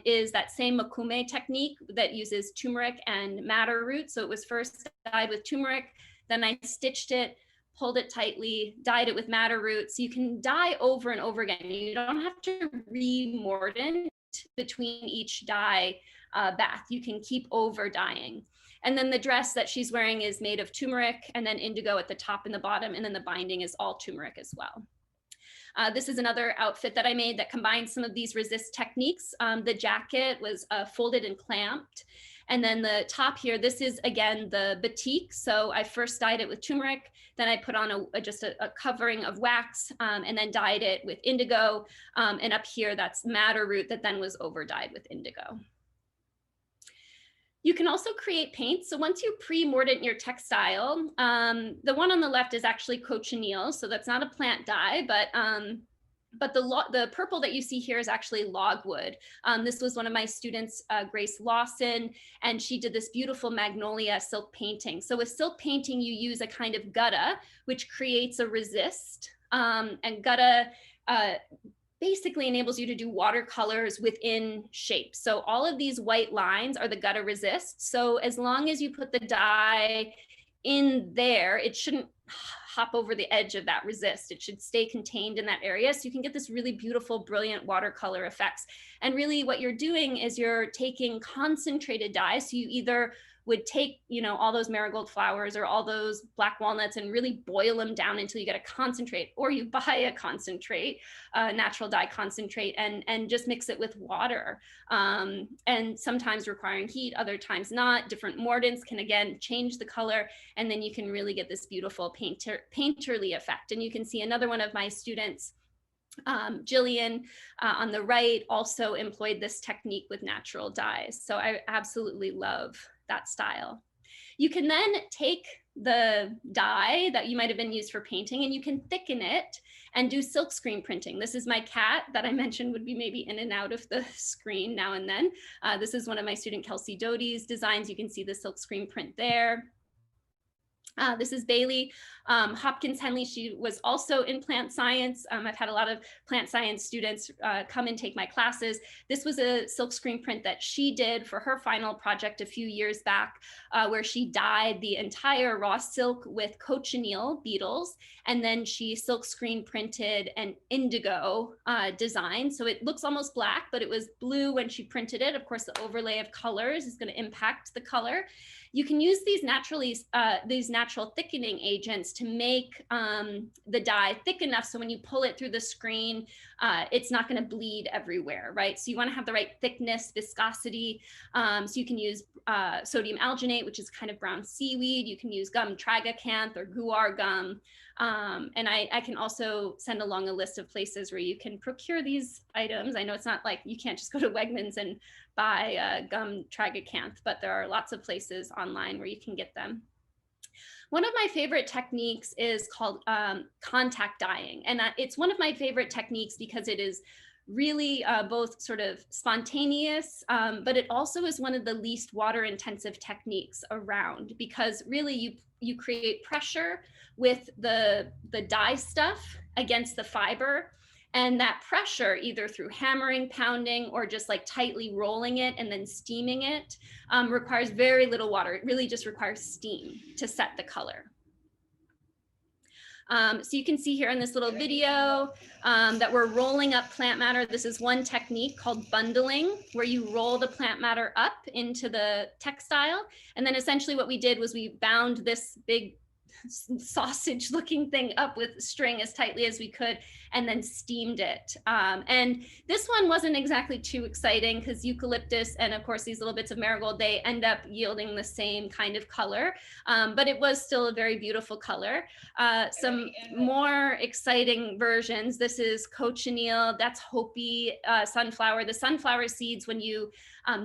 is that same mukume technique that uses turmeric and madder root. So it was first dyed with turmeric, then I stitched it, pulled it tightly, dyed it with madder root. So you can dye over and over again. You don't have to re-mordant between each dye bath. You can keep over dyeing. And then the dress that she's wearing is made of turmeric and then indigo at the top and the bottom, and then the binding is all turmeric as well. This is another outfit that I made that combines some of these resist techniques. The jacket was folded and clamped. And then the top here, this is again the batik. So I first dyed it with turmeric, then I put on just a covering of wax, and then dyed it with indigo. And up here, that's madder root that then was over dyed with indigo. You can also create paints. So once you pre-mordant your textile, the one on the left is actually cochineal. So that's not a plant dye, but But the purple that you see here is actually logwood. This was one of my students, Grace Lawson, and she did this beautiful magnolia silk painting. So with silk painting, you use a kind of gutta, which creates a resist. And gutta basically enables you to do watercolors within shapes. So all of these white lines are the gutta resists. So as long as you put the dye in there, it shouldn't hop over the edge of that resist. It should stay contained in that area. So you can get this really beautiful, brilliant watercolor effects. And really what you're doing is you're taking concentrated dye. So you either would take, you know, all those marigold flowers or all those black walnuts and really boil them down until you get a concentrate, or you buy a concentrate, natural dye concentrate, and just mix it with water. And sometimes requiring heat, other times not. Different mordants can, again, change the color, and then you can really get this beautiful painterly effect. And you can see another one of my students, Jillian, on the right, also employed this technique with natural dyes. So I absolutely love that style. You can then take the dye that you might have been used for painting and you can thicken it and do silk screen printing. This is my cat that I mentioned would be maybe in and out of the screen now and then. This is one of my student Kelsey Doty's designs. You can see the silk screen print there. This is Bailey Hopkins Henley. She was also in plant science. I've had a lot of plant science students come and take my classes. This was a silk screen print that she did for her final project a few years back, where she dyed the entire raw silk with cochineal beetles, and then she silk screen printed an indigo design. So it looks almost black, but it was blue when she printed it. Of course, the overlay of colors is going to impact the color. You can use these natural thickening agents to make the dye thick enough so when you pull it through the screen, it's not going to bleed everywhere, right? So you want to have the right thickness, viscosity. So you can use sodium alginate, which is kind of brown seaweed. You can use gum tragacanth or guar gum. And I can also send along a list of places where you can procure these items. I know it's not like you can't just go to Wegmans and buy gum tragacanth, but there are lots of places online where you can get them. One of my favorite techniques is called contact dyeing. And it's one of my favorite techniques because it is really both sort of spontaneous, but it also is one of the least water intensive techniques around, because really you create pressure with the dye stuff against the fiber. And that pressure, either through hammering, pounding, or just like tightly rolling it and then steaming it, requires very little water. It really just requires steam to set the color. So you can see here in this little video that we're rolling up plant matter. This is one technique called bundling, where you roll the plant matter up into the textile. And then essentially what we did was we bound this big sausage looking thing up with string as tightly as we could, and then steamed it. And this one wasn't exactly too exciting because eucalyptus and of course these little bits of marigold, they end up yielding the same kind of color, but it was still a very beautiful color. Some more exciting versions. This is cochineal, that's Hopi sunflower. The sunflower seeds, when you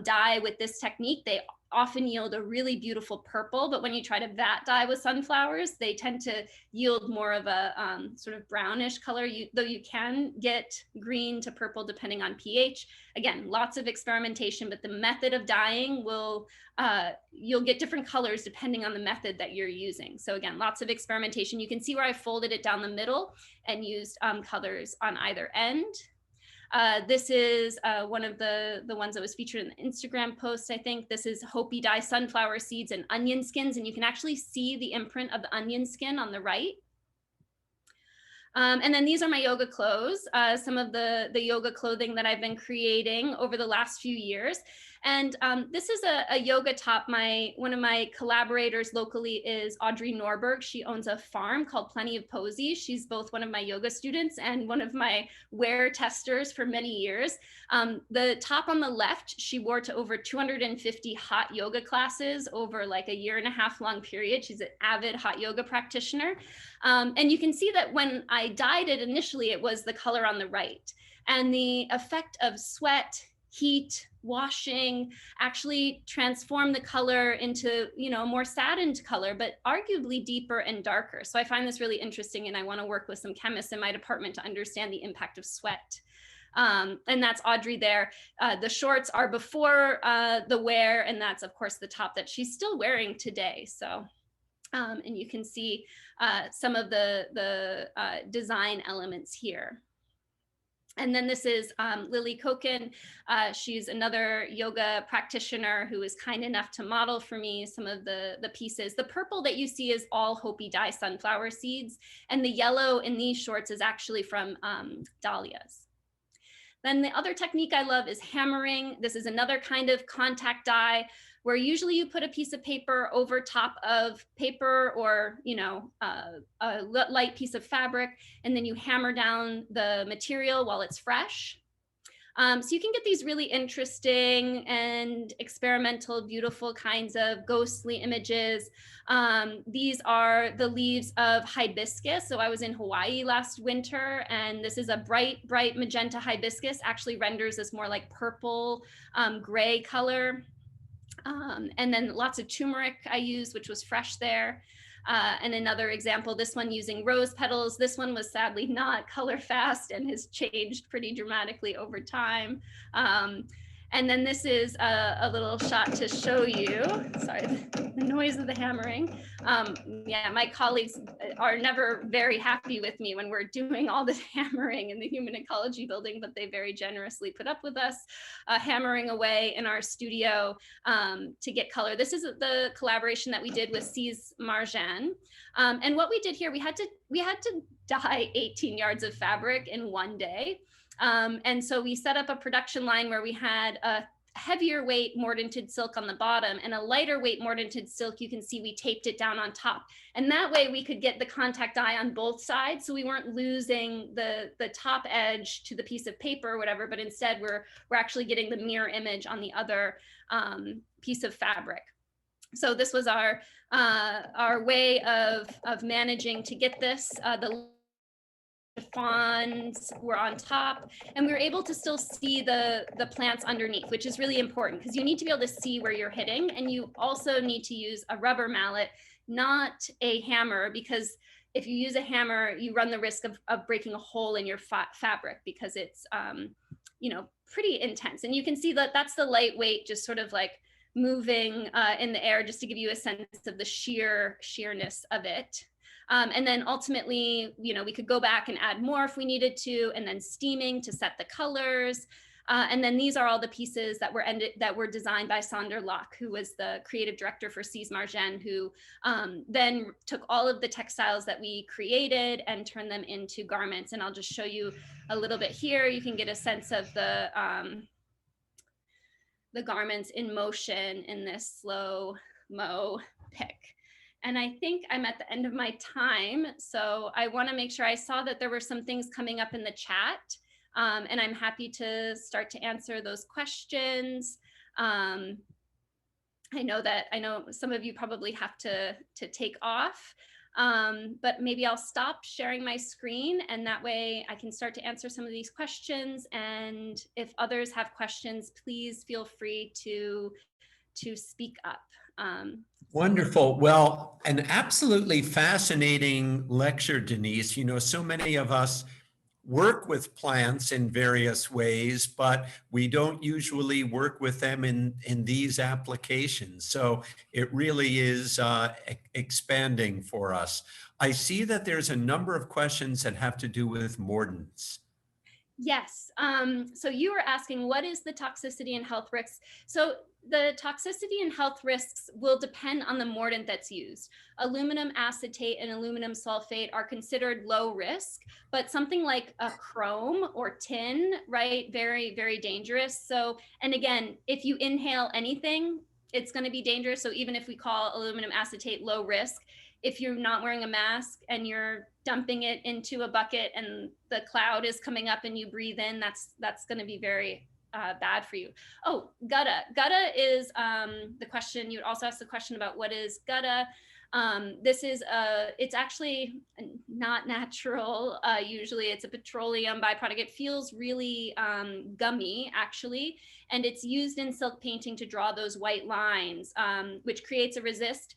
dye with this technique, they often yield a really beautiful purple, but when you try to vat dye with sunflowers, they tend to yield more of a sort of brownish color, though you can get green to purple depending on pH. Again, lots of experimentation, but the method of dyeing will, you'll get different colors depending on the method that you're using. So again, lots of experimentation. You can see where I folded it down the middle and used colors on either end. This is one of the ones that was featured in the Instagram post, I think. This is Hopi dye sunflower seeds and onion skins, and you can actually see the imprint of the onion skin on the right. And then these are my yoga clothes, some of the yoga clothing that I've been creating over the last few years. And this is a yoga top. One of my collaborators locally is Audrey Norberg. She owns a farm called Plenty of Posies. She's both one of my yoga students and one of my wear testers for many years. The top on the left, she wore to over 250 hot yoga classes over like a 1.5 year long period. She's an avid hot yoga practitioner. And you can see that when I dyed it initially, it was the color on the right. And the effect of sweat, heat, washing, actually transform the color into, more saddened color, but arguably deeper and darker. So I find this really interesting, and I want to work with some chemists in my department to understand the impact of sweat. And that's Audrey there. The shorts are before the wear, and that's of course the top that she's still wearing today. So, and you can see some of the design elements here. And then this is Lily Koken. She's another yoga practitioner who was kind enough to model for me some of the pieces. The purple that you see is all Hopi dye sunflower seeds, and the yellow in these shorts is actually from dahlias. Then the other technique I love is hammering. This is another kind of contact dye where usually you put a piece of paper over top of paper or, a light piece of fabric, and then you hammer down the material while it's fresh. So you can get these really interesting and experimental, beautiful kinds of ghostly images. These are the leaves of hibiscus. So I was in Hawaii last winter, and this is a bright, bright magenta hibiscus, actually renders this more like purple, gray color. And then lots of turmeric I used, which was fresh there. And another example, this one using rose petals. This one was sadly not color fast and has changed pretty dramatically over time. And then this is a little shot to show you, sorry, the noise of the hammering. Yeah, my colleagues are never very happy with me when we're doing all this hammering in the human ecology building, but they very generously put up with us hammering away in our studio to get color. This is the collaboration that we did with Cise Marjan. And what we did here, we had to dye 18 yards of fabric in one day. And so we set up a production line where we had a heavier weight mordanted silk on the bottom and a lighter weight mordanted silk. You can see we taped it down on top. And that way we could get the contact dye on both sides. So we weren't losing the top edge to the piece of paper or whatever, but instead we're actually getting the mirror image on the other piece of fabric. So this was our way of managing to get this. The chiffons were on top, and we were able to still see the plants underneath, which is really important because you need to be able to see where you're hitting, and you also need to use a rubber mallet, not a hammer, because if you use a hammer, you run the risk of breaking a hole in your fabric because it's pretty intense. And you can see that that's the lightweight, just sort of like moving in the air, just to give you a sense of the sheerness of it. And then ultimately, we could go back and add more if we needed to, and then steaming to set the colors. And then these are all the pieces that were designed by Sander Locke, who was the creative director for Cise Marjan, who then took all of the textiles that we created and turned them into garments. And I'll just show you a little bit here. You can get a sense of the garments in motion in this slow-mo pic. And I think I'm at the end of my time. So I want to make sure, I saw that there were some things coming up in the chat, and I'm happy to start to answer those questions. I know some of you probably have to take off, but maybe I'll stop sharing my screen, and that way I can start to answer some of these questions. And if others have questions, please feel free to speak up. Wonderful. Well, an absolutely fascinating lecture, Denise. So many of us work with plants in various ways, but we don't usually work with them in these applications. So it really is expanding for us. I see that there's a number of questions that have to do with mordants. Yes. So you were asking, what is the toxicity and health risks? So the toxicity and health risks will depend on the mordant that's used. Aluminum acetate and aluminum sulfate are considered low risk, but something like a chrome or tin, right? Very, very dangerous. So, and again, if you inhale anything, it's going to be dangerous. So even if we call aluminum acetate low risk, if you're not wearing a mask and you're dumping it into a bucket and the cloud is coming up and you breathe in, that's going to be very bad for you. Oh, gutta. Gutta is the question. You would also ask the question about what is gutta. This is it's actually not natural. Usually it's a petroleum byproduct. It feels really gummy actually, and it's used in silk painting to draw those white lines, which creates a resist.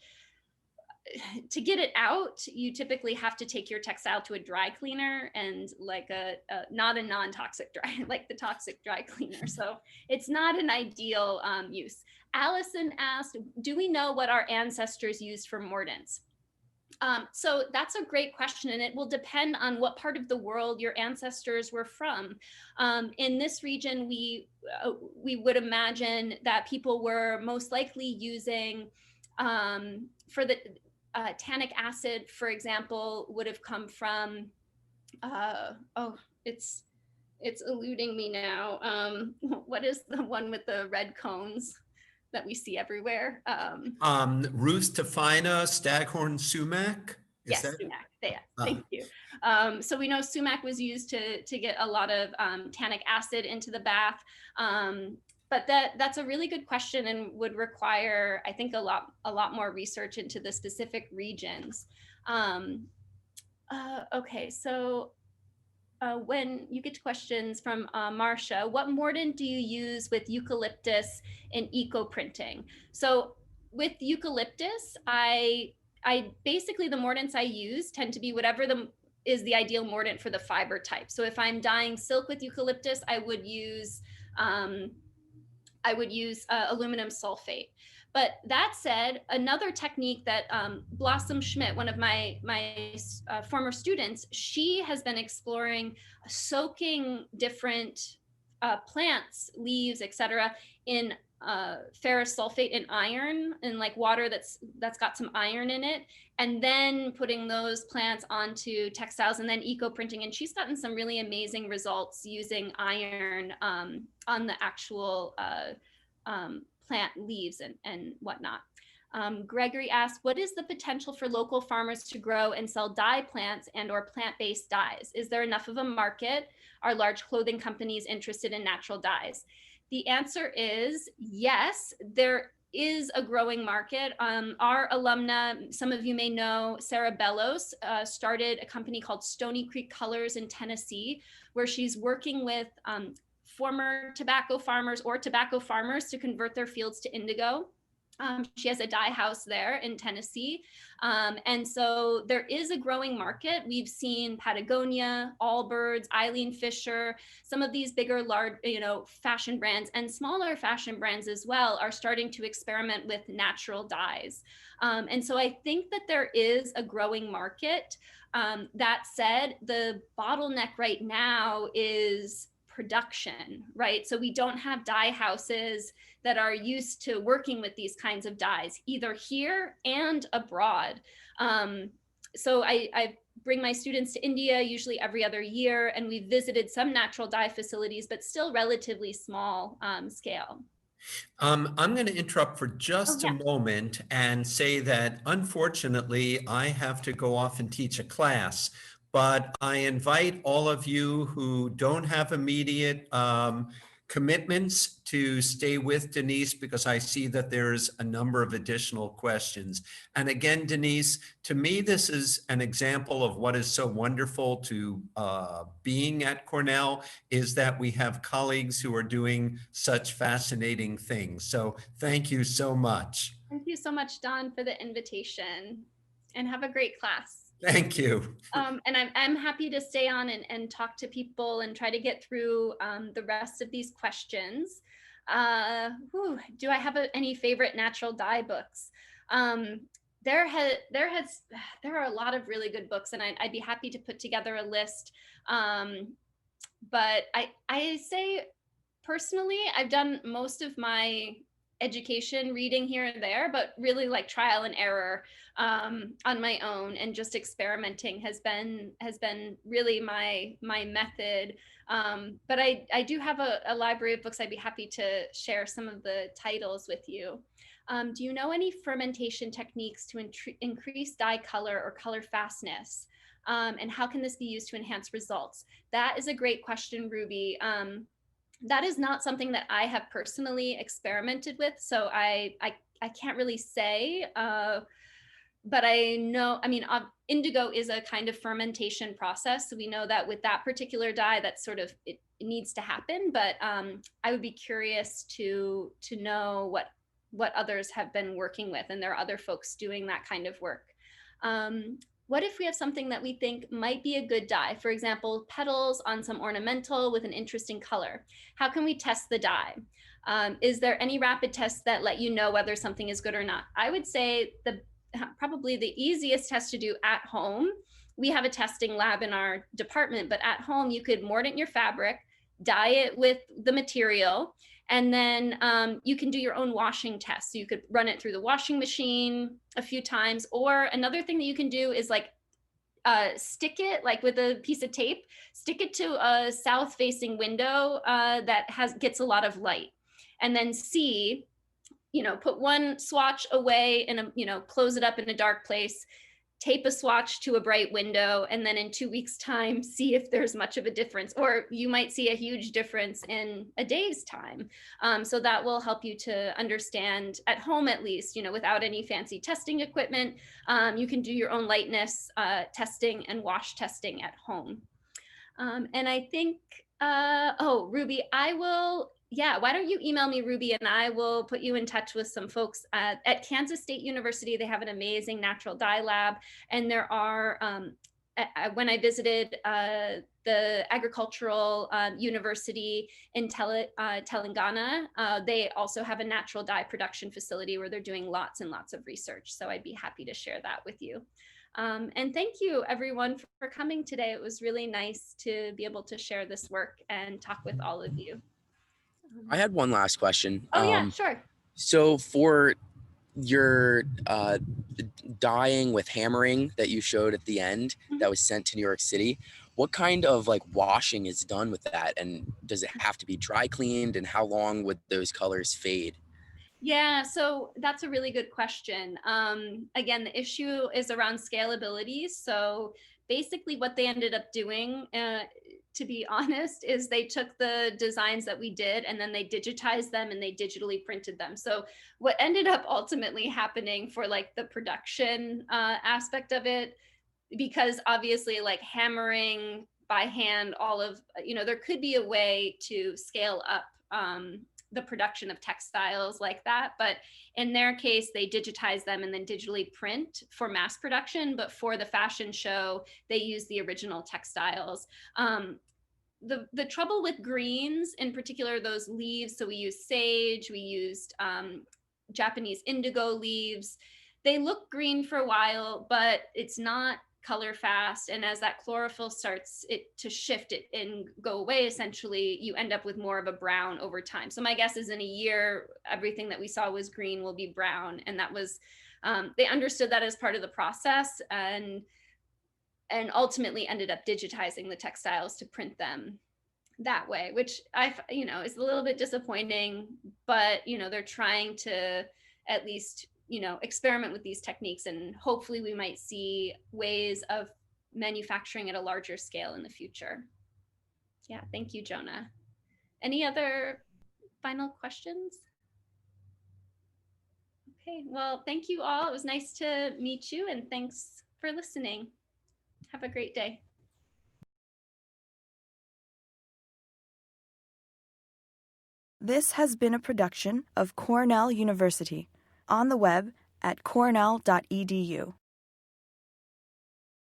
To get it out, you typically have to take your textile to a dry cleaner, and like not a non-toxic dry, like the toxic dry cleaner. So it's not an ideal use. Allison asked, do we know what our ancestors used for mordants? So that's a great question, and it will depend on what part of the world your ancestors were from. In this region, we would imagine that people were most likely using for the tannic acid, for example, would have come from, it's eluding me now. What is the one with the red cones that we see everywhere? Rus tafina, staghorn sumac. Yes, sumac. Yeah, thank you. So we know sumac was used to get a lot of tannic acid into the bath. But that's a really good question and would require, I think, a lot more research into the specific regions. Okay, so when you get to questions from Marcia, what mordant do you use with eucalyptus in eco printing? So with eucalyptus, I basically, the mordants I use tend to be whatever is the ideal mordant for the fiber type. So if I'm dyeing silk with eucalyptus, I would use aluminum sulfate. But that said, another technique that Blossom Schmidt, one of my former students, she has been exploring soaking different plants, leaves, etc., in ferrous sulfate and iron, in like water that's got some iron in it, and then putting those plants onto textiles and then eco printing. And she's gotten some really amazing results using iron on the actual plant leaves and whatnot. Gregory asked, what is the potential for local farmers to grow and sell dye plants and or plant-based dyes? Is there enough of a market? Are large clothing companies interested in natural dyes? The answer is yes, there is a growing market. Our alumna, some of you may know, Sarah Bellows, started a company called Stony Creek Colors in Tennessee, where she's working with former tobacco farmers or tobacco farmers to convert their fields to indigo. She has a dye house there in Tennessee. And so there is a growing market. We've seen Patagonia, Allbirds, Eileen Fisher, some of these bigger, large, fashion brands and smaller fashion brands as well are starting to experiment with natural dyes. And so I think that there is a growing market. That said, the bottleneck right now is production, right? So we don't have dye houses that are used to working with these kinds of dyes, either here and abroad. So I bring my students to India usually every other year, and we've visited some natural dye facilities, but still relatively small scale. I'm going to interrupt for just a moment and say that unfortunately I have to go off and teach a class. But I invite all of you who don't have immediate commitments to stay with Denise, because I see that there's a number of additional questions. And again, Denise, to me, this is an example of what is so wonderful to being at Cornell, is that we have colleagues who are doing such fascinating things. So thank you so much. Thank you so much, Don, for the invitation, and have a great class. Thank you. And I'm happy to stay on and talk to people and try to get through the rest of these questions. Do I have any favorite natural dye books? There are a lot of really good books, and I'd be happy to put together a list. But I say personally, I've done most of my education reading here and there, but really like trial and error on my own, and just experimenting has been really my method. But I do have a library of books. I'd be happy to share some of the titles with you. Do you know any fermentation techniques to increase dye color or color fastness? And how can this be used to enhance results? That is a great question, Ruby. That is not something that I have personally experimented with, so I can't really say but I know, I mean, indigo is a kind of fermentation process. So we know that with that particular dye, that's sort of, it needs to happen. But I would be curious to know what others have been working with, and there are other folks doing that kind of work. What if we have something that we think might be a good dye? For example, petals on some ornamental with an interesting color. How can we test the dye? Is there any rapid tests that let you know whether something is good or not? I would say probably the easiest test to do at home. We have a testing lab in our department, but at home you could mordant your fabric, dye it with the material, and then you can do your own washing test. So you could run it through the washing machine a few times, or another thing that you can do is like stick it like with a piece of tape, stick it to a south facing window that gets a lot of light, and then see, put one swatch away and, close it up in a dark place, tape a swatch to a bright window, and then in 2 weeks' time, see if there's much of a difference, or you might see a huge difference in a day's time. So that will help you to understand at home, at least, without any fancy testing equipment. You can do your own lightness testing and wash testing at home. And I think, Ruby, why don't you email me, Ruby, and I will put you in touch with some folks at Kansas State University. They have an amazing natural dye lab. And there are, when I visited the agricultural university in Telangana, they also have a natural dye production facility where they're doing lots and lots of research. So I'd be happy to share that with you. And thank you everyone for coming today. It was really nice to be able to share this work and talk with all of you. I had one last question. Yeah, sure. So for your dyeing with hammering that you showed at the end, that was sent to New York City, what kind of like washing is done with that? And does it have to be dry cleaned, and how long would those colors fade? Yeah, so that's a really good question. Again, the issue is around scalability. So basically what they ended up doing, to be honest, is they took the designs that we did and then they digitized them and they digitally printed them. So what ended up ultimately happening for like the production aspect of it, because obviously like hammering by hand, there could be a way to scale up the production of textiles like that. But in their case, they digitize them and then digitally print for mass production. But for the fashion show, they use the original textiles. The trouble with greens, in particular, those leaves, so we used sage, we used Japanese indigo leaves. They look green for a while, but it's not color fast, and as that chlorophyll starts to shift it and go away, essentially you end up with more of a brown over time. So my guess is in a year everything that we saw was green will be brown, and that was they understood that as part of the process, and ultimately ended up digitizing the textiles to print them that way, which is a little bit disappointing, but they're trying to at least experiment with these techniques, and hopefully we might see ways of manufacturing at a larger scale in the future. Yeah, thank you, Jonah. Any other final questions? Okay, well, thank you all. It was nice to meet you, and thanks for listening. Have a great day. This has been a production of Cornell University, on the web at cornell.edu.